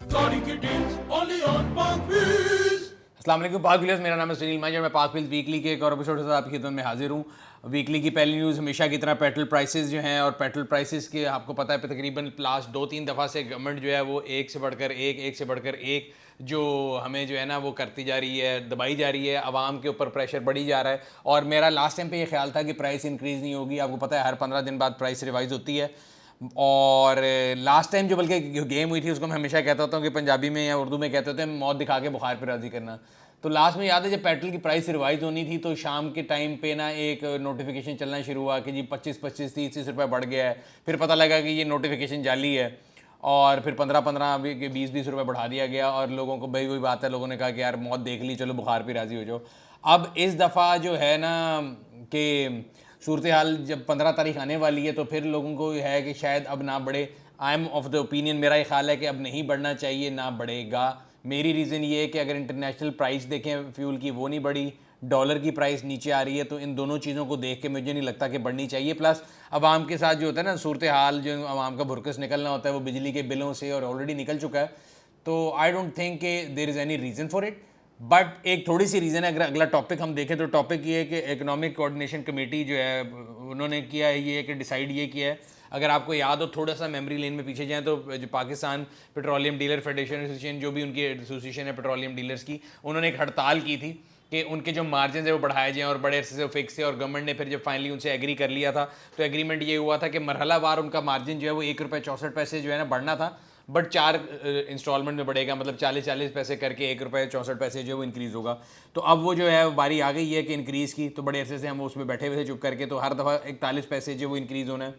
Gaudi ki deals only on Park Wheels. अस्सलाम वालेकुम पाक व्हीलर्स, मेरा नाम है सुनील मांझी और मैं पाक व्हील्स वीकली के एक और एपिसोड के साथ आपकी खिदमत में हाजिर हूँ। वीकली की पहली न्यूज़ हमेशा की तरह पेट्रोल प्राइसेस जो हैं, और पेट्रोल प्राइसेस के आपको पता है तकरीबन लास्ट 2-3 दफ़ा से गवर्नमेंट जो है वो एक से बढ़कर एक जो हमें जो है ना वो करती जा रही है, दबाई जा रही है, आवाम के ऊपर प्रेशर बढ़ी जा रहा है। और मेरा लास्ट टाइम पे ये ख्याल था कि प्राइस इंक्रीज़ नहीं होगी। आपको पता है हर 15 दिन बाद प्राइस रिवाइज होती है। और लास्ट टाइम जो बल्कि गेम हुई थी उसको मैं हमेशा कहता होता हूँ कि पंजाबी में या उर्दू में कहते होते हैं मौत दिखा के बुखार पे राज़ी करना। तो लास्ट में याद है जब पेट्रोल की प्राइस रिवाइज होनी थी तो शाम के टाइम पे ना एक नोटिफिकेशन चलना शुरू हुआ कि जी 25-25 30-30 रुपये बढ़ गया है। फिर पता लगा कि ये नोटिफिकेशन जाली है, और फिर 15-15 20-20 रुपये बढ़ा दिया गया। और लोगों को भाई वही बात है, लोगों ने कहा कि यार मौत देख ली, चलो बुखार पे राज़ी हो जाओ। अब इस दफ़ा जो है ना कि सूरत हाल जब 15 तारीख आने वाली है तो फिर लोगों को है कि शायद अब ना बढ़े। I am of the opinion, मेरा ये ख्याल है कि अब नहीं बढ़ना चाहिए, ना बढ़ेगा। मेरी रीज़न ये है कि अगर इंटरनेशनल प्राइस देखें फ्यूल की, वो नहीं बढ़ी, डॉलर की प्राइस नीचे आ रही है, तो इन दोनों चीज़ों को देख के मुझे नहीं लगता कि बढ़नी चाहिए। प्लस आवाम के साथ जो होता है ना सूरत हाल, जो आवाम का भुरकस निकलना होता है वो बिजली के बिलों से और ऑलरेडी निकल चुका है। तो आई डोंट थिंक कि there is any reason for it. But एक थोड़ी सी रीज़न है। अगर अगला टॉपिक हम देखें तो टॉपिक ये है कि इकोनॉमिक कोऑर्डिनेशन कमेटी जो है उन्होंने किया है ये कि डिसाइड ये किया है, अगर आपको याद हो थोड़ा सा मेमोरी लेन में पीछे जाएं तो जो Pakistan petroleum dealer federation association, जो भी उनकी एसोसिएशन है पेट्रोलियम डीलर्स की, उन्होंने एक हड़ताल की थी कि उनके जो मार्जिन है वो बढ़ाए जाएं और बड़े अरसे से फिक्स है। और गवर्नमेंट ने फिर जब फाइनली उनसे एग्री कर लिया था तो एग्रीमेंट ये हुआ था कि मरहलावार उनका मार्जिन जो है वो ₹1.64 जो है ना बढ़ना था, बट 4 इंस्टॉलमेंट में बढ़ेगा, मतलब 40-40 पैसे करके ₹1.64 जो है वो इंक्रीज़ होगा। तो अब वो जो है बारी आ गई है कि इंक्रीज़ की, तो बड़े अरसे से हम उसमें बैठे हुए थे चुप करके, तो हर दफ़ा 41 पैसे जो वो इंक्रीज़ होना है।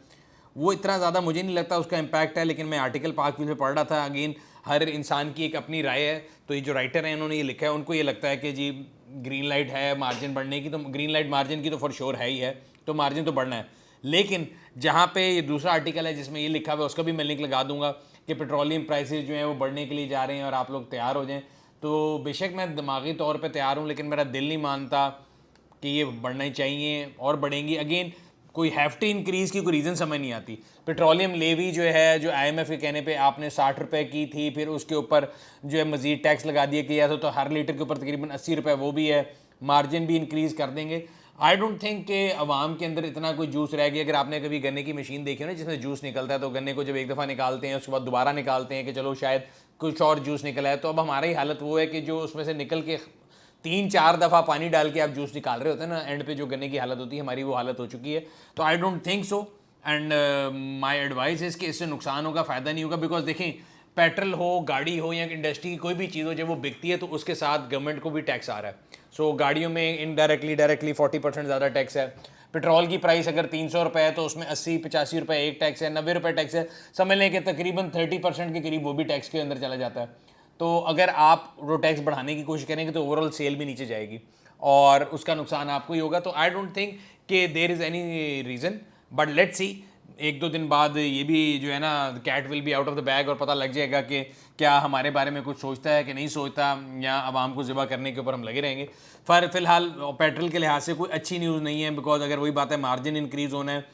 वो इतना ज़्यादा मुझे नहीं लगता उसका इम्पैक्ट है, लेकिन मैं आर्टिकल पाक में पढ़ रहा था। अगेन हर इंसान की एक अपनी राय है। तो ये जो राइटर हैं उन्होंने ये लिखा है, उनको ये लगता है कि जी ग्रीन लाइट है मार्जिन बढ़ने की, तो ग्रीन लाइट मार्जिन की तो फॉर श्योर है ही है, तो मार्जिन तो बढ़ना है। लेकिन जहाँ पे ये दूसरा आर्टिकल है जिसमें ये लिखा हुआ है, उसका भी मैं लिंक लगा दूंगा कि पेट्रोलियम प्राइसेस जो हैं वो बढ़ने के लिए जा रहे हैं और आप लोग तैयार हो जाएं। तो बेशक मैं दिमागी तौर पे तैयार हूँ, लेकिन मेरा दिल नहीं मानता कि ये बढ़ना ही चाहिए और बढ़ेंगी। अगेन कोई हैफ्टी इंक्रीज़ की कोई रीज़न समझ नहीं आती। पेट्रोलियम लेवी जो है, जो आईएमएफ के कहने पे आपने 60 रुपये की थी, फिर उसके ऊपर जो है मज़ीद टैक्स लगा दिया गया था, तो हर लीटर के ऊपर तकरीबन 80 रुपये वो भी है। मार्जिन भी इंक्रीज़ कर देंगे। आई डोंट थिंक कि आवाम के अंदर इतना कोई जूस रह गया। अगर आपने कभी गन्ने की मशीन देखी हो ना जिसमें जूस निकलता है, तो गन्ने को जब एक दफ़ा निकालते हैं उसके बाद दोबारा निकालते हैं कि चलो शायद कुछ और जूस निकला है, तो अब हमारी हालत वो है कि जो उसमें से निकल के 3-4 दफ़ा पानी डाल के आप जूस निकाल रहे होते हैं ना, एंड पे जो गन्ने की हालत होती है, हमारी वो हालत हो चुकी है। तो I don't think so, and my advice है कि इससे नुकसान होगा, फ़ायदा नहीं होगा। बिकॉज देखें, पेट्रोल हो, गाड़ी हो या इंडस्ट्री की कोई भी चीज़ हो, जब वो बिकती है तो उसके साथ गवर्नमेंट को भी टैक्स आ रहा है। सो गाड़ियों में इनडायरेक्टली डायरेक्टली 40% ज़्यादा टैक्स है। पेट्रोल की प्राइस अगर 300 रुपये है तो उसमें 80-85 रुपये एक टैक्स है, 90 रुपये टैक्स है। समझ लें कि तकरीबन 30% के करीब वो भी टैक्स के अंदर चला जाता है। तो अगर आप वो टैक्स बढ़ाने की कोशिश करेंगे तो ओवरऑल सेल भी नीचे जाएगी और उसका नुकसान आपको ही होगा। तो आई डोंट थिंक कि there is any reason, but let's see, 1-2 दिन बाद ये भी जो है ना cat will be out of the bag और पता लग जाएगा कि क्या हमारे बारे में कुछ सोचता है कि नहीं सोचता, या आवाम को ज़िबा करने के ऊपर हम लगे रहेंगे। फ़िलहाल पेट्रोल के लिहाज से कोई अच्छी न्यूज़ नहीं है, बिकॉज अगर वही बात है मार्जिन इंक्रीज़ होना है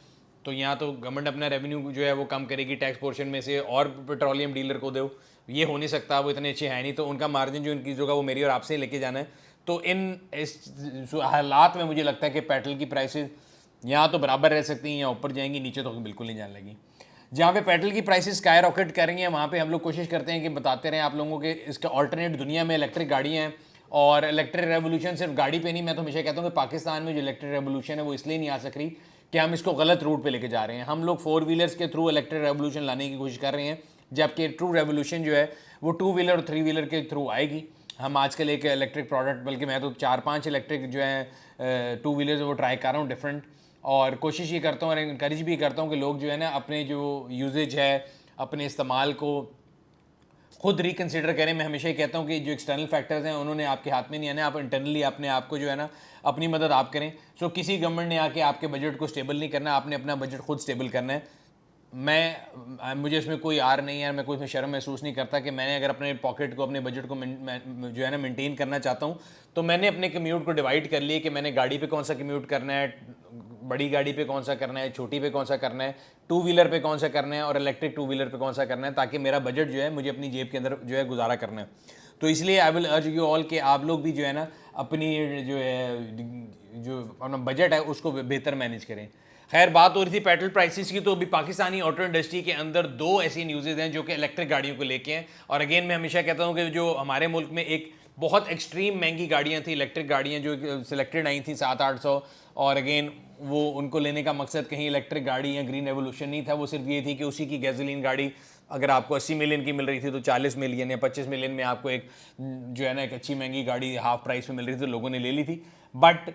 तो यहाँ तो गवर्नमेंट अपना रेवेन्यू जो है वो कम करेगी टैक्स पोर्शन में से और पेट्रोलियम डीलर को दो। ये हो नहीं सकता, वो इतने अच्छे हैं नहीं, तो उनका मार्जिन जो इंक्रीज़ होगा वो मेरी और आपसे लेके जाना है। तो इस हालात में मुझे लगता है कि पेट्रोल की प्राइसेस यहाँ तो बराबर रह सकती हैं या ऊपर जाएंगी, नीचे तो बिल्कुल नहीं जाने लगी। जहाँ पे पेट्रोल की प्राइसेस स्काई रॉकेट कर रही हैं वहाँ पे हम लोग कोशिश करते हैं कि बताते रहें आप लोगों के इसका ऑल्टरनेट दुनिया में इलेक्ट्रिक गाड़ियाँ हैं। और इलेक्ट्रिक रेवोल्यूशन सिर्फ गाड़ी पे नहीं, मैं तो हमेशा कहता हूँ कि पाकिस्तान में जो इलेक्ट्रिक रेवोल्यूशन है वो इसलिए नहीं आ सक रही कि हम इसको गलत रूट पे लेके जा रहे हैं। हम लोग 4 व्हीलर्स के थ्रू इलेक्ट्रिक रेवोल्यूशन लाने की कोशिश कर रहे हैं, जबकि ट्रू रेवोल्यूशन जो है वो 2 व्हीलर और 3 व्हीलर के थ्रू आएगी। हम आजकल एक इलेक्ट्रिक प्रोडक्ट, बल्कि मैं तो 4-5 इलेक्ट्रिक जो है 2 व्हीलर्स वो ट्राई कर रहा हूँ डिफरेंट, और कोशिश ये करता हूँ और इनकरेज भी करता हूँ कि लोग जो है ना अपने जो यूजेज है, अपने इस्तेमाल को खुद रिकन्सिडर करें। मैं हमेशा ही कहता हूँ कि जो एक्सटर्नल फैक्टर्स हैं उन्होंने आपके हाथ में नहीं आने, आप इंटरनली अपने आप को जो है ना अपनी मदद आप करें। सो किसी गवर्नमेंट ने आके आपके बजट को स्टेबल नहीं करना, आपने अपना बजट खुद स्टेबल करना है। मुझे इसमें कोई आर नहीं है, मैं कोई इसमें शर्म महसूस नहीं करता कि मैंने अगर अपने पॉकेट को, अपने बजट को जो है ना मेंटेन करना चाहता हूँ, तो मैंने अपने कम्यूट को डिवाइड कर लिए कि मैंने गाड़ी पे कौन सा कम्यूट करना है, बड़ी गाड़ी पे कौन सा करना है, छोटी पे कौन सा करना है, टू व्हीलर पे कौन सा करना है और इलेक्ट्रिक टू व्हीलर पे कौन सा करना है, ताकि मेरा बजट जो है मुझे अपनी जेब के अंदर जो है गुजारा करना है। तो इसलिए I will urge you all कि आप लोग भी जो है ना अपनी जो है जो अपना बजट है उसको बेहतर मैनेज करें। खैर, बात हो रही थी पेट्रोल प्राइसेस की, तो अभी पाकिस्तानी ऑटो इंडस्ट्री के अंदर दो ऐसी न्यूज़ेज हैं जो कि इलेक्ट्रिक गाड़ियों को लेके हैं। और अगेन मैं हमेशा कहता हूँ कि जो हमारे मुल्क में एक बहुत एक्सट्रीम महंगी गाड़ियाँ थी, इलेक्ट्रिक गाड़ियाँ जो सिलेक्टेड आई थी 700-800, और अगेन वो उनको लेने का मकसद कहीं इलेक्ट्रिक गाड़ी या ग्रीन रेवोल्यूशन नहीं था, वो सिर्फ ये थी कि उसी की गैसोलीन गाड़ी अगर आपको 80 मिलियन की मिल रही थी तो 40 मिलियन या 25 मिलियन में आपको एक जो है ना एक अच्छी महंगी गाड़ी हाफ प्राइस में मिल रही थी, तो लोगों ने ले ली थी। बट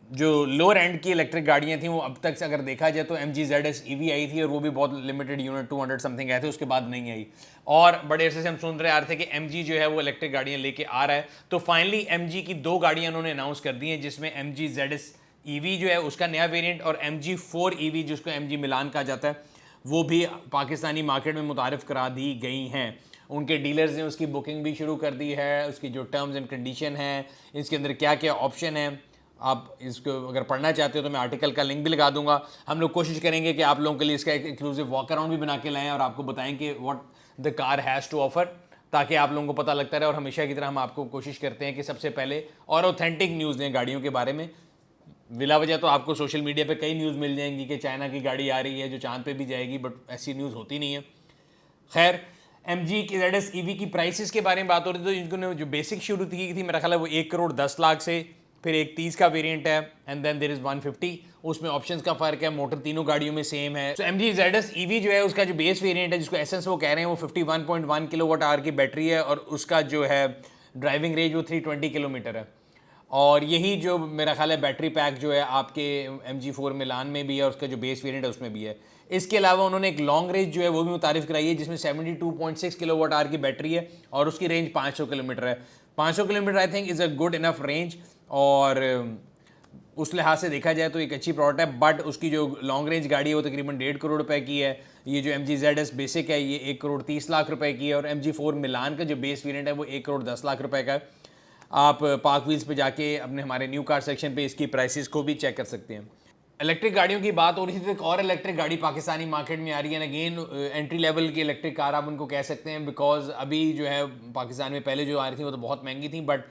जो लोअर एंड की इलेक्ट्रिक गाड़ियाँ थी वो अब तक से अगर देखा जाए तो MG ZS EV आई थी और वो भी बहुत लिमिटेड यूनिट 200 समथिंग आए थे, उसके बाद नहीं आई। और बड़े अरसे से हम सुन रहे आ रहे थे कि MG जो है वो इलेक्ट्रिक गाड़ियाँ लेके आ रहा है। तो फाइनली MG की दो गाड़ियाँ उन्होंने अनाउंस कर दी हैं, जिसमें MG ZS EV जो है उसका नया वेरिएंट और MG4 EV जिसको MG मिलान कहा जाता है वो भी पाकिस्तानी मार्केट में मुतारिफ करा दी गई हैं। उनके डीलर्स ने उसकी बुकिंग भी शुरू कर दी है, उसकी जो टर्म्स एंड कंडीशन है, इसके अंदर क्या क्या ऑप्शन है, आप इसको अगर पढ़ना चाहते हो तो मैं आर्टिकल का लिंक भी लगा दूंगा। हम लोग कोशिश करेंगे कि आप लोगों के लिए इसका एक एक्सक्लूसिव वॉक अराउंड भी बना के लाएं और आपको बताएं कि what the car has to offer, ताकि आप लोगों को पता लगता रहे। और हमेशा की तरह हम आपको कोशिश करते हैं कि सबसे पहले और ऑथेंटिक न्यूज़ दें गाड़ियों के बारे में। बिला वजह तो आपको सोशल मीडिया पे कई न्यूज़ मिल जाएंगी कि चाइना की गाड़ी आ रही है जो चांद पे भी जाएगी, बट ऐसी न्यूज़ होती नहीं है। खैर, MG की ZS EV की प्राइसेस के बारे में बात हो रही थी, तो इनको जो बेसिक शुरू की थी मेरा ख्याल है वो 1 करोड़ 10 लाख से, फिर एक 30 का वेरिएंट है एंड देन देयर इज 150। उसमें ऑप्शंस का फर्क है, मोटर तीनों गाड़ियों में सेम है। तो MG ZS EV जो है उसका जो बेस वेरिएंट है जिसको एसेंस वो कह रहे हैं वो 51.1 किलोवाट आवर की बैटरी है और उसका जो है ड्राइविंग रेंज वो 320 किलोमीटर है। और यही जो मेरा ख्याल है बैटरी पैक जो है आपके MG4 मिलान में भी है और उसका जो बेस वेरिएंट है उसमें भी है। इसके अलावा उन्होंने एक लॉन्ग रेंज जो है वो भी मुतारिफ कराई है जिसमें 72.6 किलोवाट आवर की बैटरी है और उसकी रेंज 500 किलोमीटर है। 500 kilometre I think is a good enough range और उस लिहाज से देखा जाए तो एक अच्छी प्रोडक्ट है। बट उसकी जो लॉन्ग रेंज गाड़ी है वो तकरीबन 1.5 करोड़ रुपए की है। ये जो MG ZS बेसिक है ये 1 करोड़ 30 लाख रुपए की है और MG4 मिलान का जो बेस वेरिएंट है वो 1 करोड़ 10 लाख रुपए का है। आप पार्क व्हील्स पे जाके अपने हमारे न्यू कार सेक्शन पे इसकी प्राइसेस को भी चेक कर सकते हैं। इलेक्ट्रिक गाड़ियों की बात हो रही थी तो एक और इलेक्ट्रिक गाड़ी पाकिस्तानी मार्केट में आ रही है। अगेन एंट्री लेवल की इलेक्ट्रिक कार आप उनको कह सकते हैं, बिकॉज अभी जो है पाकिस्तान में पहले जो आ रही थी वो तो बहुत महंगी थी, बट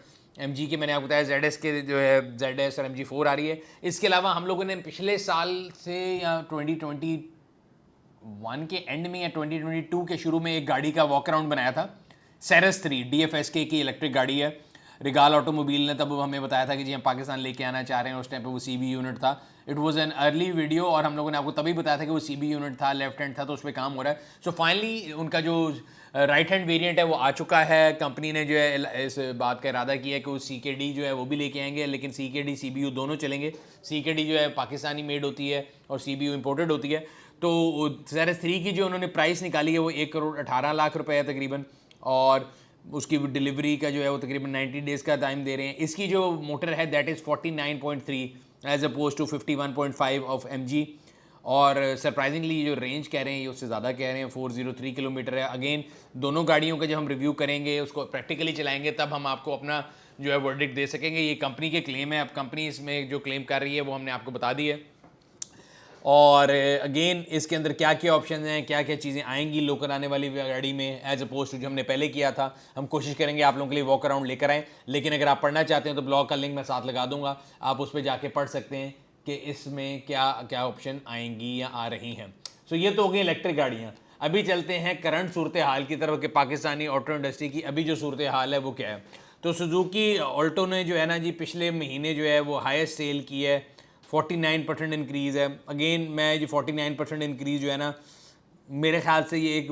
MG के मैंने आपको बताया ZS के जो है ZS और MG4 आ रही है। इसके अलावा हम लोगों ने पिछले साल से या 2021 के एंड में या 2022 के शुरू में एक गाड़ी का वॉक अराउंड बनाया था, सेरेस 3 DFSK की इलेक्ट्रिक गाड़ी है। रिगाल ऑटोमोबाइल ने तब हमें बताया था कि जी हम पाकिस्तान लेके आना चाह रहे हैं। उस टाइम पे वो CB यूनिट था, it was an early video और हम लोगों ने आपको तभी बताया था कि वो CB यूनिट था, लेफ्ट हैंड था, तो उस पर काम हो रहा है। सो फाइनली उनका जो राइट हैंड वेरिएंट है वो आ चुका है। कंपनी ने जो है इस बात का इरादा किया है कि वो CKD जो है वो भी लेके आएंगे, लेकिन CKD CBU दोनों चलेंगे। CKD जो है पाकिस्तानी मेड होती है और CBU इंपोर्टेड होती है। तो सेरेस 3 की जो उन्होंने प्राइस निकाली है वो 1 करोड़ 18 लाख रुपए है तकरीबन, और उसकी डिलीवरी का जो है वो तकरीबन 90 डेज़ का टाइम दे रहे हैं। इसकी जो मोटर है that is 49.3 as opposed to 51.5 ऑफ MG। और सरप्राइजिंगली जो रेंज कह रहे हैं ये उससे ज़्यादा कह रहे हैं, 403 किलोमीटर है। अगेन दोनों गाड़ियों का जब हम रिव्यू करेंगे उसको प्रैक्टिकली चलाएंगे तब हम आपको अपना जो है वर्डिक्ट दे सकेंगे। ये कंपनी के क्लेम है, अब कंपनी इसमें जो क्लेम कर रही है वो हमने आपको बता दी है। और अगेन इसके अंदर क्या क्या ऑप्शन हैं, क्या क्या चीज़ें आएंगी लोकल आने वाली गाड़ी में एज अपोज टू जो हमने पहले किया था। हम कोशिश करेंगे आप लोगों के लिए वॉक अराउंड लेकर आएँ, लेकिन अगर आप पढ़ना चाहते हैं तो ब्लॉग का लिंक मैं साथ लगा दूंगा, आप उस पर जाके पढ़ सकते हैं कि इसमें क्या क्या ऑप्शन आएंगी या आ रही हैं। सो ये तो हो गई इलेक्ट्रिक गाड़ियाँ। अभी चलते हैं करंट सूरत हाल की तरफ कि पाकिस्तानी ऑटो इंडस्ट्री की अभी जो सूरत हाल है वो क्या है। तो सुजुकी ऑल्टो ने जो है ना जी पिछले महीने जो है वो हाईएस्ट सेल की है, 49% इंक्रीज़ है। अगेन मैं जो 49% इंक्रीज़ जो है ना मेरे ख्याल से ये एक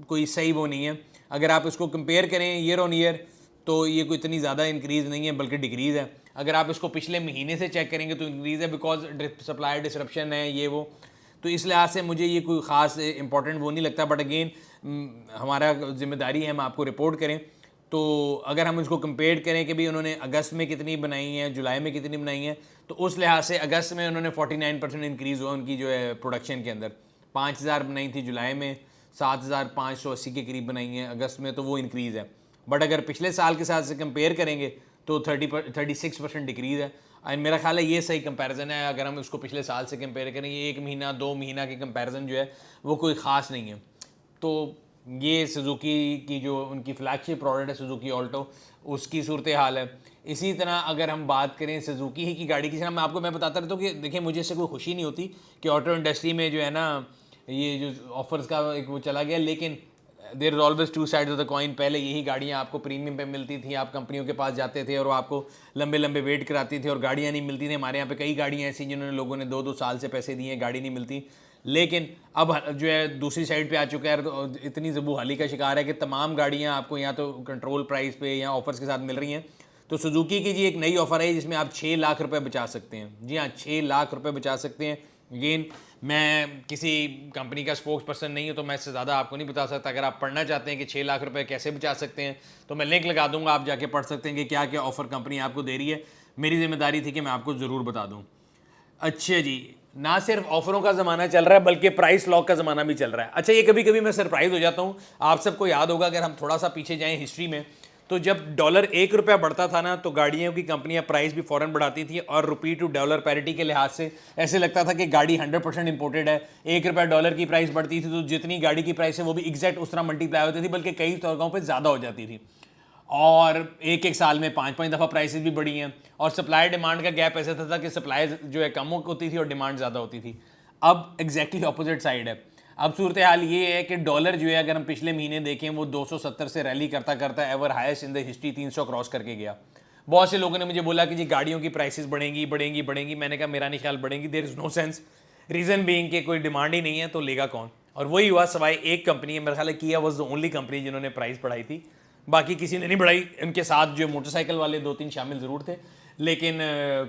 कोई सही वो नहीं है। अगर आप इसको कंपेयर करें ईयर ऑन ईयर तो ये कोई इतनी ज़्यादा इंक्रीज़ नहीं है बल्कि डिक्रीज़ है। अगर आप इसको पिछले महीने से चेक करेंगे तो इंक्रीज़ है, बिकॉज सप्लाई डिसरप्शन है ये वो, तो इस लिहाज से मुझे ये कोई ख़ास इंपॉर्टेंट वो नहीं लगता। बट अगेन हमारा जिम्मेदारी है हम आपको रिपोर्ट करें। तो अगर हम इसको कंपेयर करें कि भाई उन्होंने अगस्त में कितनी बनाई हैं, जुलाई में कितनी बनाई हैं, तो उस लिहाज से अगस्त में उन्होंने 49% इंक्रीज़ हुआ उनकी जो है प्रोडक्शन के अंदर। 5000 बनाई थी जुलाई में, 7580 के करीब बनाई हैं अगस्त में, तो वो इंक्रीज़ है। बट अगर पिछले साल के साथ से कंपेयर करेंगे तो 36% डिक्रीज़ है। एंड मेरा ख्याल है ये सही कंपैरिजन है। अगर हम उसको पिछले साल से कंपेयर करें, ये 1 महीना 2 महीना की कंपैरिजन जो है वो कोई ख़ास नहीं है। तो ये सुजुकी की जो उनकी फ्लैगशिप प्रोडक्ट है सुजुकी ऑल्टो, उसकी सूरत हाल है। इसी तरह अगर हम बात करें सुजुकी ही की गाड़ी की, मैं बताता रहता हूँ कि देखिए मुझे इससे कोई खुशी नहीं होती कि ऑटो इंडस्ट्री में जो है ना ये जो ऑफर्स का एक वो चला गया, लेकिन there is always two sides of the coin. पहले यही गाड़ियाँ आपको प्रीमियम पे मिलती थी, आप कंपनियों के पास जाते थे और वो आपको लंबे लंबे वेट कराती थी और गाड़ियाँ नहीं मिलती थी। हमारे यहाँ पे कई गाड़ियाँ ऐसी जिन्होंने लोगों ने 2-2 साल से पैसे दिए, गाड़ी नहीं मिलती। लेकिन अब जो है दूसरी साइड पे आ चुका है, तो इतनी ज़बूहाली का शिकार है कि तमाम गाड़ियाँ आपको या तो कंट्रोल प्राइस पे या ऑफर्स के साथ मिल रही हैं। तो सुजुकी की जी एक नई ऑफ़र है जिसमें आप 6 लाख रुपए बचा सकते हैं। जी हाँ, 6 लाख रुपए बचा सकते हैं। अगेन मैं किसी कंपनी का स्पोक्स पर्सन नहीं हूँ तो मैं इससे ज़्यादा आपको नहीं बता सकता। अगर आप पढ़ना चाहते हैं कि 6 लाख रुपए कैसे बचा सकते हैं तो मैं लिंक लगा दूंगा, आप जाके पढ़ सकते हैं कि क्या क्या ऑफ़र कंपनी आपको दे रही है। मेरी जिम्मेदारी थी कि मैं आपको ज़रूर बता दूँ। अच्छा जी, ना सिर्फ ऑफरों का ज़माना चल रहा है बल्कि प्राइस लॉक का ज़माना भी चल रहा है। अच्छा, ये कभी कभी मैं सरप्राइज हो जाता हूँ। आप सबको याद होगा, अगर हम थोड़ा सा पीछे जाएं हिस्ट्री में, तो जब डॉलर 1 रुपया बढ़ता था ना तो गाड़ियों की कंपनियां प्राइस भी फ़ौरन बढ़ाती थी और रुपी टू डॉलर पैरिटी के लिहाज से ऐसे लगता था कि गाड़ी 100% इंपोर्टेड है। 1 रुपया डॉलर की प्राइस बढ़ती थी तो जितनी गाड़ी की प्राइस है वो भी एग्जैक्ट उस तरह मल्टीप्लाई होती थी, बल्कि कई जगहों पर ज़्यादा हो जाती थी। और एक एक साल में 5-5 दफ़ा प्राइसेस भी बढ़ी हैं और सप्लाई डिमांड का गैप ऐसा था कि सप्लाई जो है कम होती थी और डिमांड ज़्यादा होती थी। अब एग्जैक्टली ऑपोजिट साइड है। अब सूरत हाल ये है कि डॉलर जो है, अगर हम पिछले महीने देखें, वो 270 से रैली करता करता ever highest in the history 300 cross करके गया। बहुत से लोगों ने मुझे बोला कि जी गाड़ियों की प्राइसेस बढ़ेंगी बढ़ेंगी बढ़ेंगी। मैंने कहा मेरा नहीं ख्याल बढ़ेंगी, there is no sense. Reason being कि कोई डिमांड ही नहीं है तो लेगा कौन। और वही हुआ, सवाए एक कंपनी है, मेरा ख्याल है किया वाज द ओनली कंपनी जिन्होंने प्राइस बढ़ाई थी, बाकी किसी ने नहीं बढ़ाई। इनके साथ जो मोटरसाइकिल वाले 2-3 शामिल ज़रूर थे, लेकिन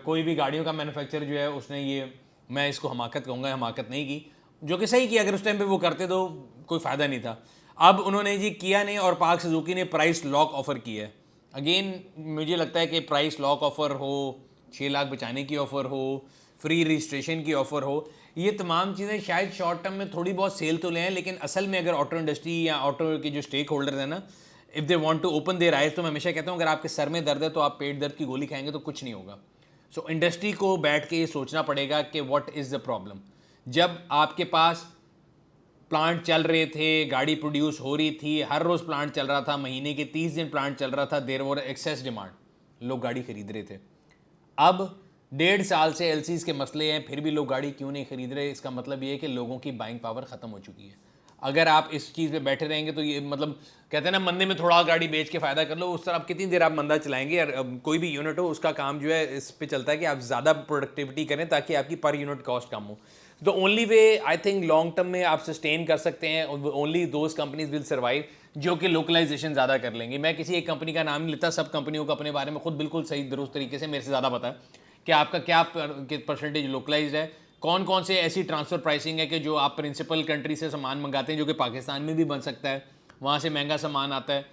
कोई भी गाड़ियों का मैन्युफैक्चरर जो है उसने ये, मैं इसको हमाकत कहूँगा, हमाकत नहीं की, जो कि सही किया। अगर उस टाइम पे वो करते तो कोई फ़ायदा नहीं था। अब उन्होंने जी किया नहीं और पाक सुजुकी ने प्राइस लॉक ऑफ़र किया है। अगेन मुझे लगता है कि प्राइस लॉक ऑफ़र हो, 6 लाख बचाने की ऑफ़र हो, फ्री रजिस्ट्रेशन की ऑफ़र हो, ये तमाम चीज़ें शायद शॉर्ट टर्म में थोड़ी बहुत सेल तो लें, लेकिन असल में अगर ऑटो इंडस्ट्री या ऑटो के जो स्टेक होल्डर्स हैं ना, if they want to open their eyes, तो मैं हमेशा कहता हूँ अगर आपके सर में दर्द है तो आप पेट दर्द की गोली खाएंगे तो कुछ नहीं होगा। सो इंडस्ट्री को बैठ के ये सोचना पड़ेगा कि व्हाट इज़ द प्रॉब्लम। जब आपके पास प्लांट चल रहे थे, गाड़ी प्रोड्यूस हो रही थी, हर रोज़ प्लांट चल रहा था, महीने के 30 दिन प्लांट चल रहा था, देयर वर एक्सेस डिमांड, लोग गाड़ी खरीद रहे थे। अब 1.5 साल से एलसीज के मसले हैं, फिर भी लोग गाड़ी क्यों नहीं खरीद रहे? इसका मतलब ये है कि लोगों की बाइंग पावर ख़त्म हो चुकी है। अगर आप इस चीज़ पे बैठे रहेंगे तो ये मतलब कहते हैं ना, मंदे में थोड़ा गाड़ी बेच के फ़ायदा कर लो, उस तरह आप कितनी देर आप मंदा चलाएंगे? यार कोई भी यूनिट हो उसका काम जो है इस पे चलता है कि आप ज़्यादा प्रोडक्टिविटी करें ताकि आपकी पर यूनिट कॉस्ट कम हो। The only way I think long term में आप सस्टेन कर सकते हैं, only those companies will survive जो कि लोकलाइजेशन ज़्यादा कर लेंगी। मैं किसी एक कंपनी का नाम नहीं लेता, सब कंपनियों को अपने बारे में खुद बिल्कुल सही दुरुस्त तरीके से मेरे से ज़्यादा पता है कि आपका क्या परसेंटेज लोकलाइज्ड है, कौन कौन से ऐसी ट्रांसफ़र प्राइसिंग है कि जो आप प्रिंसिपल कंट्री से सामान मंगाते हैं जो कि पाकिस्तान में भी बन सकता है, वहाँ से महंगा सामान आता है।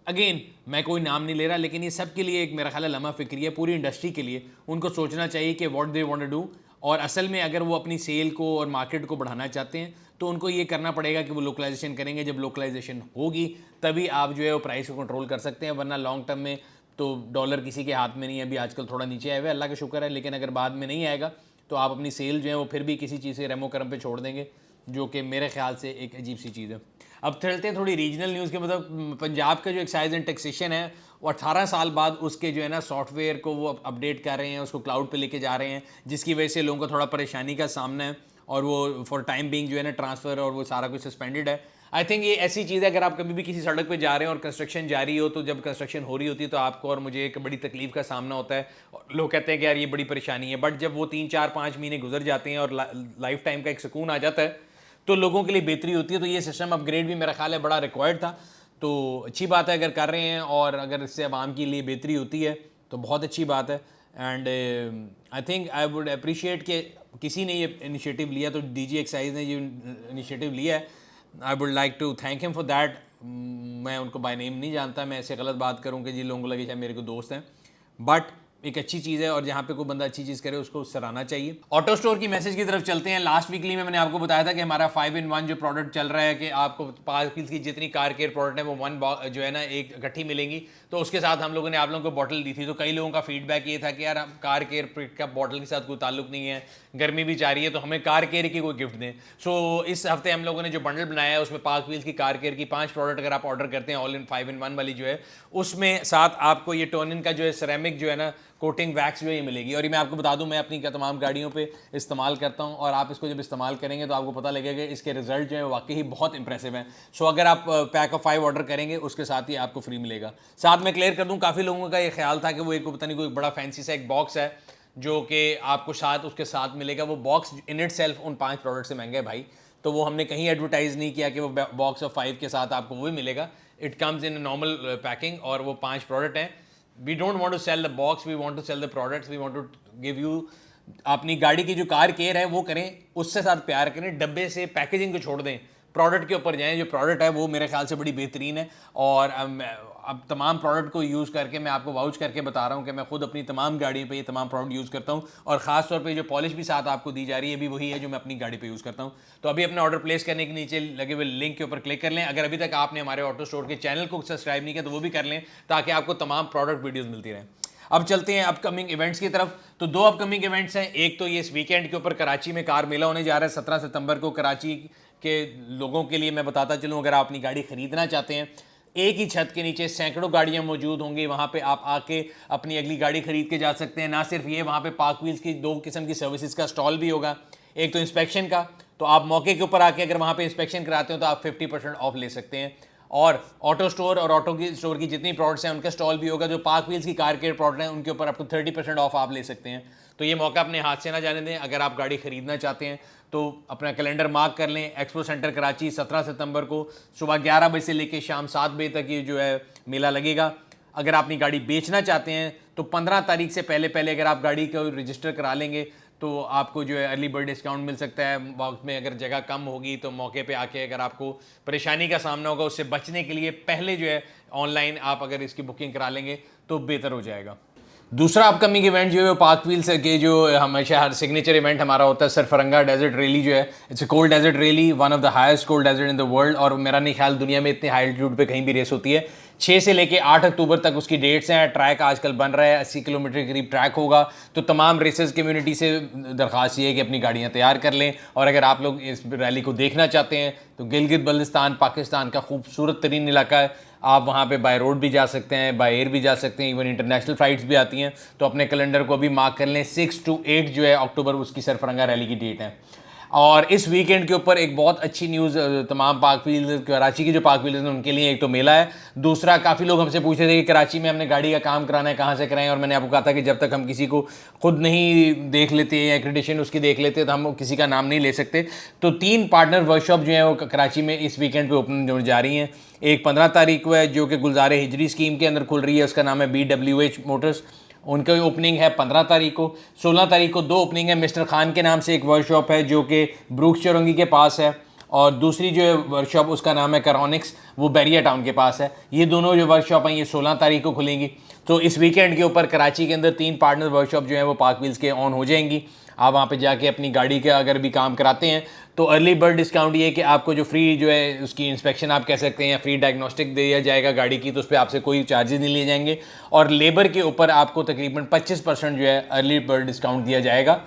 अगेन मैं कोई नाम नहीं ले रहा, लेकिन ये सब के लिए एक मेरा ख्याल है लम्हा फ़िक्री है, पूरी इंडस्ट्री के लिए। उनको सोचना चाहिए कि what they want to do, और असल में अगर वो अपनी सेल को और मार्केट को बढ़ाना चाहते हैं तो उनको ये करना पड़ेगा कि वो लोकलाइजेशन करेंगे। जब लोकलाइजेशन होगी तभी आप जो है वो प्राइस को कंट्रोल कर सकते हैं, वरना लॉन्ग टर्म में तो डॉलर किसी के हाथ में नहीं है। अभी आजकल थोड़ा नीचे आया हुआ है, अल्लाह का शुक्र है, लेकिन अगर बाद में नहीं आएगा तो आप अपनी सेल जो है वो फिर भी किसी चीज़ से रेमो करम पे छोड़ देंगे, जो कि मेरे ख्याल से एक अजीब सी चीज़ है। अब चलते हैं थोड़ी रीजनल न्यूज़ के, मतलब पंजाब का जो एक्साइज एंड टैक्सेशन है वो 18 साल बाद उसके जो है ना सॉफ्टवेयर को वो अपडेट कर रहे हैं, उसको क्लाउड पे लेके जा रहे हैं, जिसकी वजह से लोगों को थोड़ा परेशानी का सामना है और वो फॉर टाइम बीइंग जो है ना ट्रांसफ़र और वो सारा कुछ सस्पेंडेड है। आई थिंक ये ऐसी चीज़ है, अगर आप कभी भी किसी सड़क पे जा रहे हैं और कंस्ट्रक्शन जारी हो, तो जब कंस्ट्रक्शन हो रही होती है तो आपको और मुझे एक बड़ी तकलीफ का सामना होता है और लोग कहते हैं कि यार ये बड़ी परेशानी है, बट जब वो 3-4-5 महीने गुजर जाते हैं और लाइफ टाइम का एक सुकून आ जाता है तो लोगों के लिए बेहतरी होती है। तो ये सिस्टम अपग्रेड भी मेरा ख्याल है बड़ा रिक्वायर्ड था, तो अच्छी बात है अगर कर रहे हैं, और अगर इससे आवाम के लिए बेहतरी होती है तो बहुत अच्छी बात है। And I think I would appreciate कि किसी ने ये इनिशिएटिव लिया, तो डीजी एक्साइज ने ये इनिशिएटिव लिया है, I would like to thank him for that. मैं उनको बाय नेम नहीं जानता, मैं ऐसे गलत बात करूं कि जी लोगों को लगे शायद मेरे को दोस्त हैं, बट एक अच्छी चीज़ है, और जहाँ पे कोई बंदा अच्छी चीज़ करे उसको सराहना चाहिए। ऑटो स्टोर की मैसेज की तरफ चलते हैं। लास्ट वीकली में मैंने आपको बताया था कि हमारा 5 in 1 जो प्रोडक्ट चल रहा है कि आपको पार्क व्हील्स की जितनी कार केयर प्रोडक्ट है वो जो है ना एक इकट्ठी मिलेंगी। तो उसके साथ हम लोगों ने आप लोगों को बॉटल दी थी। तो कई लोगों का फीडबैक ये था कि यार कार केयर का बॉटल के साथ कोई ताल्लुक नहीं है, गर्मी भी जा रही है, तो हमें कार केयर की कोई गिफ्ट दें। सो इस हफ्ते हम लोगों ने जो बंडल बनाया है उसमें पार्क व्हील्स की कार केयर की 5 प्रोडक्ट अगर आप ऑर्डर करते हैं ऑल इन 5 in 1 वाली जो है, उसमें साथ आपको ये टोनिन का जो है सिरेमिक जो है ना कोटिंग वैक्स जो है ये मिलेगी। और ये मैं आपको बता दूं, मैं अपनी तमाम गाड़ियों पे इस्तेमाल करता हूं, और आप इसको जब इस्तेमाल करेंगे तो आपको पता लगेगा कि इसके रिजल्ट जो है वाकई ही बहुत इंप्रेसिव हैं। सो अगर आप पैक ऑफ 5 ऑर्डर करेंगे उसके साथ ही आपको फ्री मिलेगा। साथ में क्लियर कर दूं, काफ़ी लोगों का ये ख्याल था कि वो एक पता नहीं कोई बड़ा फैंसी सा एक बॉक्स है जो कि आपको शायद उसके साथ मिलेगा। वो बॉक्स इन इट सेल्फ उन 5 प्रोडक्ट से महंगा है भाई, तो वो हमने कहीं एडवर्टाइज नहीं किया कि वो बॉक्स ऑफ 5 के साथ आपको वो भी मिलेगा। It comes in normal packing, और वो 5 प्रोडक्ट हैं। We don't want to sell the box, we want to sell the products, we want to give you अपनी गाड़ी की जो कार केयर है वो करें, उससे साथ प्यार करें, डब्बे से पैकेजिंग को छोड़ दें, प्रोडक्ट के ऊपर जाएं। जो प्रोडक्ट है वो मेरे ख्याल से बड़ी बेहतरीन है, और अब तमाम प्रोडक्ट को यूज़ करके मैं आपको वाउच करके बता रहा हूँ कि मैं खुद अपनी तमाम गाड़ी पे ये तमाम प्रोडक्ट यूज़ करता हूँ, और ख़ास तौर पे जो पॉलिश भी साथ आपको दी जा रही है भी वही है जो मैं अपनी गाड़ी पे यूज़ करता हूँ। तो अभी अपने ऑर्डर प्लेस करने के नीचे लगे हुए लिंक के ऊपर क्लिक कर लें। अगर अभी तक आपने हमारे ऑटो स्टोर के चैनल को सब्सक्राइब नहीं किया तो वो भी कर लें, ताकि आपको तमाम प्रोडक्ट वीडियोज़ मिलती रहें। अब चलते हैं अपकमिंग इवेंट्स की तरफ। तो 2 अपकमिंग इवेंट्स हैं। एक तो ये इस वीकेंड के ऊपर कराची में कार मेला होने जा रहा है 17 सितंबर को। कराची के लोगों के लिए मैं बताता चलूँ, अगर आप अपनी गाड़ी खरीदना चाहते हैं, एक ही छत के नीचे सैकड़ों गाड़ियां मौजूद होंगी। वहां पे आप आके अपनी अगली गाड़ी खरीद के जा सकते हैं। ना सिर्फ ये, वहां पे पार्क व्हील्स की 2 किस्म की सर्विसेज का स्टॉल भी होगा। एक तो इंस्पेक्शन का, तो आप मौके के ऊपर आके अगर वहां पे इंस्पेक्शन कराते हो तो आप 50% ऑफ ले सकते हैं। और ऑटो स्टोर और ऑटो की स्टोर की जितनी प्रोडक्ट्स हैं उनका स्टॉल भी होगा। जो पार्क व्हील्स की कार केयर प्रोडक्ट हैं उनके ऊपर आपको 30% ऑफ आप ले सकते हैं। तो ये मौका अपने हाथ से ना जाने दें। अगर आप गाड़ी खरीदना चाहते हैं तो अपना कैलेंडर मार्क कर लें। एक्सपो सेंटर कराची 17 सितंबर को सुबह 11 बजे से लेकर शाम 7 बजे तक ये जो है मेला लगेगा। अगर आप अपनी गाड़ी बेचना चाहते हैं तो 15 तारीख से पहले पहले अगर आप गाड़ी को रजिस्टर करा लेंगे तो आपको जो है अर्ली बर्ड डिस्काउंट मिल सकता है। वक्त में अगर जगह कम होगी तो मौके पे आके अगर आपको परेशानी का सामना होगा उससे बचने के लिए पहले जो है ऑनलाइन आप अगर इसकी बुकिंग करा लेंगे तो बेहतर हो जाएगा। दूसरा अपकमिंग इवेंट जो है पार्क व्हील्स के जो हमेशा हर सिग्नेचर इवेंट हमारा होता है सरफरंगा डेजर्ट रैली जो है। It's a cold desert rally, one of the highest cold desert in the world, और मेरा नहीं ख्याल दुनिया में इतने हाई एल्टीट्यूड पे कहीं भी रेस होती है। 6 से लेके 8 अक्टूबर तक उसकी डेट्स हैं। ट्रैक आजकल बन रहा है, 80 किलोमीटर के करीब ट्रैक होगा। तो तमाम रेसर्स कम्युनिटी से दरख्वास्त ये है कि अपनी गाड़ियाँ तैयार कर लें। और अगर आप लोग इस रैली को देखना चाहते हैं तो गिलगित बल्तिस्तान पाकिस्तान का खूबसूरत तरीन इलाका है। आप वहाँ पे बाय रोड भी जा सकते हैं, बाय एयर भी जा सकते हैं, इवन इंटरनेशनल फ़्लाइट्स भी आती हैं। तो अपने कैलेंडर को भी मार्क कर लें। 6 to 8 जो है अक्टूबर उसकी सरफरंगा रैली की डेट है। और इस वीकेंड के ऊपर एक बहुत अच्छी न्यूज़ तमाम पार्क व्हील्स कराची की जो पार्क व्हील्स हैं उनके लिए, एक तो मेला है। दूसरा, काफ़ी लोग हमसे पूछ रहे थे कि कराची में हमने गाड़ी का काम कराना है, कहाँ से कराएं, और मैंने आपको कहा था कि जब तक हम किसी को खुद नहीं देख लेते या एक्रेडिटेशन उसकी देख लेते तो हम किसी का नाम नहीं ले सकते। तो 3 पार्टनर वर्कशॉप जो है वो कराची में इस वीकेंड पे ओपन होने जा रही हैं। एक 15 तारीख को है जो कि गुलजार हिजरी स्कीम के अंदर खुल रही है, उसका नाम है BWH मोटर्स, उनका ओपनिंग है 15 तारीख को। 16 तारीख को 2 ओपनिंग है। मिस्टर खान के नाम से एक वर्कशॉप है जो कि ब्रूक्स चौरंगी के पास है, और दूसरी जो है वर्कशॉप उसका नाम है करॉनिक्स, वो बैरिया टाउन के पास है। ये दोनों जो वर्कशॉप हैं ये 16 तारीख को खुलेंगी। तो इस वीकेंड के ऊपर कराची के अंदर 3 पार्टनर वर्कशॉप जो है वो पार्क व्हील्स के ऑन हो जाएंगी। आप वहाँ पे जाके अपनी गाड़ी का अगर भी काम कराते हैं तो अर्ली बर्ड डिस्काउंट ये है कि आपको जो फ्री जो है उसकी इंस्पेक्शन आप कह सकते हैं या फ्री डायग्नोस्टिक दिया जाएगा गाड़ी की, तो उस पर आपसे कोई चार्जेस नहीं लिए जाएंगे। और लेबर के ऊपर आपको तकरीबन 25% जो है अर्ली बर्ड डिस्काउंट दिया जाएगा।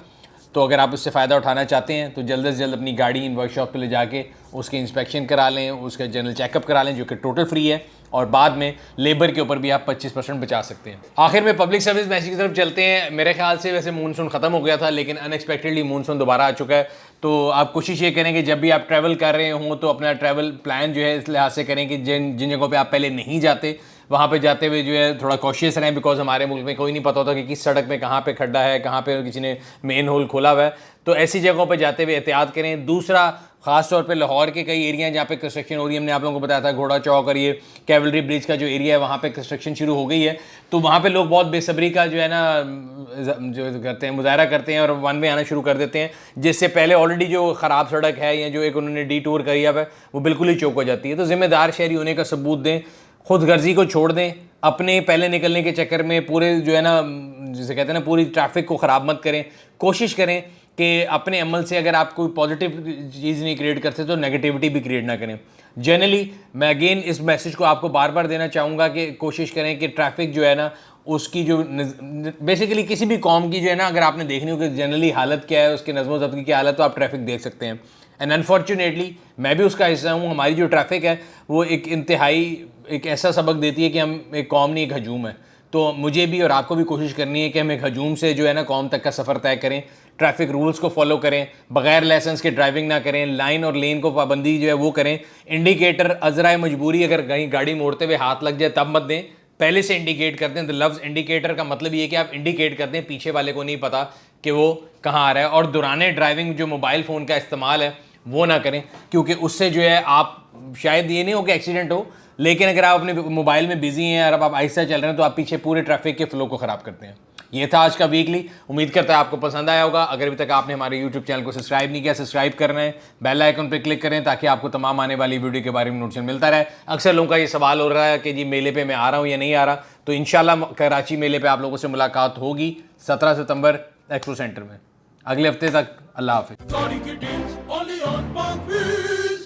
तो अगर आप उससे फ़ायदा उठाना चाहते हैं तो जल्द से जल्द अपनी गाड़ी इन वर्कशॉप पे ले जाके उसकी इंस्पेक्शन करा लें, उसका जनरल चेकअप करा लें जो कि टोटल फ्री है, और बाद में लेबर के ऊपर भी आप 25% बचा सकते हैं। आखिर में पब्लिक सर्विस मैसेज की तरफ चलते हैं। मेरे ख्याल से वैसे मानसून ख़त्म हो गया था, लेकिन अनएक्सपेक्टेडली मानसून दोबारा आ चुका है। तो आप कोशिश ये करें कि जब भी आप ट्रैवल कर रहे हों तो अपना ट्रैवल प्लान जो है इस लिहाज से करें कि जिन जगहों पर आप पहले नहीं जाते वहाँ पे जाते हुए जो है थोड़ा कॉशियस रहें, बिकॉज हमारे मुल्क में कोई नहीं पता होता कि किस सड़क में कहाँ पे खड्डा है, कहाँ पे किसी ने मेन होल खोला हुआ है। तो ऐसी जगहों पे जाते हुए एहतियात करें। दूसरा, खास तौर पे लाहौर के कई एरिया हैं जहाँ पे कंस्ट्रक्शन हो रही है। हमने आप लोगों को बताया था घोड़ा चौक और ये कैवलरी ब्रिज का जो एरिया है वहाँ पे कंस्ट्रक्शन शुरू हो गई है। तो वहाँ पे लोग बहुत बेसब्री का जो है ना जो करते हैं, मुजाहरा करते हैं और वन वे आना शुरू कर देते हैं, जिससे पहले ऑलरेडी जो ख़राब सड़क है या जो एक उन्होंने डी टूर किया है वो बिल्कुल ही चौक हो जाती है। तो ज़िम्मेदार शहरी होने का सबूत दें, खुद गर्जी को छोड़ दें। अपने पहले निकलने के चक्कर में पूरे जो है ना जिसे कहते हैं ना पूरी ट्रैफिक को ख़राब मत करें। कोशिश करें कि अपने अमल से अगर आप कोई पॉजिटिव चीज़ नहीं क्रिएट करते तो नेगेटिविटी भी क्रिएट ना करें। जनरली मैं अगेन इस मैसेज को आपको बार बार देना चाहूँगा कि कोशिश करें कि ट्रैफिक जो है ना उसकी जो बेसिकली किसी भी कौम की जो है ना, अगर आपने देखनी हो कि जनरली हालत क्या है, उसके नज़्म ज़ब्त की हालत, तो आप ट्रैफिक देख सकते हैं। एंड अनफॉर्चुनेटली मैं भी उसका हिस्सा हूँ। हमारी जो ट्रैफिक है वो एक इंतहाई एक ऐसा सबक देती है कि हम एक कौम नहीं, एक हजूम है। तो मुझे भी और आपको भी कोशिश करनी है कि हम एक हजूम से जो है ना कौम तक का सफ़र तय करें, ट्रैफिक रूल्स को फॉलो करें, बगैर लाइसेंस के ड्राइविंग ना करें, लाइन और लेन को पाबंदी जो है वो करें। इंडिकेटर अजराए मजबूरी अगर कहीं गाड़ी मोड़ते हुए हाथ लग जाए तब मत दें, पहले से इंडिकेट कर दें। द लफ्ज़ इंडिकेटर का मतलब ये है कि आप इंडिकेट कर दें, पीछे वाले को नहीं पता कि वो कहाँ आ रहा है। और दौरान ड्राइविंग जो मोबाइल फ़ोन का इस्तेमाल है वो ना करें, क्योंकि उससे जो है आप शायद ये नहीं हो कि एक्सीडेंट हो, लेकिन अगर आप अपने मोबाइल में बिजी हैं और अब आप आहिस्ता चल रहे हैं तो आप पीछे पूरे ट्रैफिक के फ्लो को ख़राब करते हैं। ये था आज का वीकली। उम्मीद करता है आपको पसंद आया होगा। अगर अभी तक आपने हमारे यूट्यूब चैनल को सब्सक्राइब नहीं किया, सब्सक्राइब करना है, बेल आइकन पर क्लिक करें ताकि आपको तमाम आने वाली वीडियो के बारे में नोटिफिकेशन मिलता रहे। अक्सर लोगों का ये सवाल हो रहा है कि जी मेले पे मैं आ रहा हूँ या नहीं आ रहा, तो इंशाल्लाह कराची मेले पे आप लोगों से मुलाकात होगी 17 सितंबर एक्सपो सेंटर में। अगले हफ्ते तक अल्लाह हाफिज़। Gaudi ki deals only on Parkville.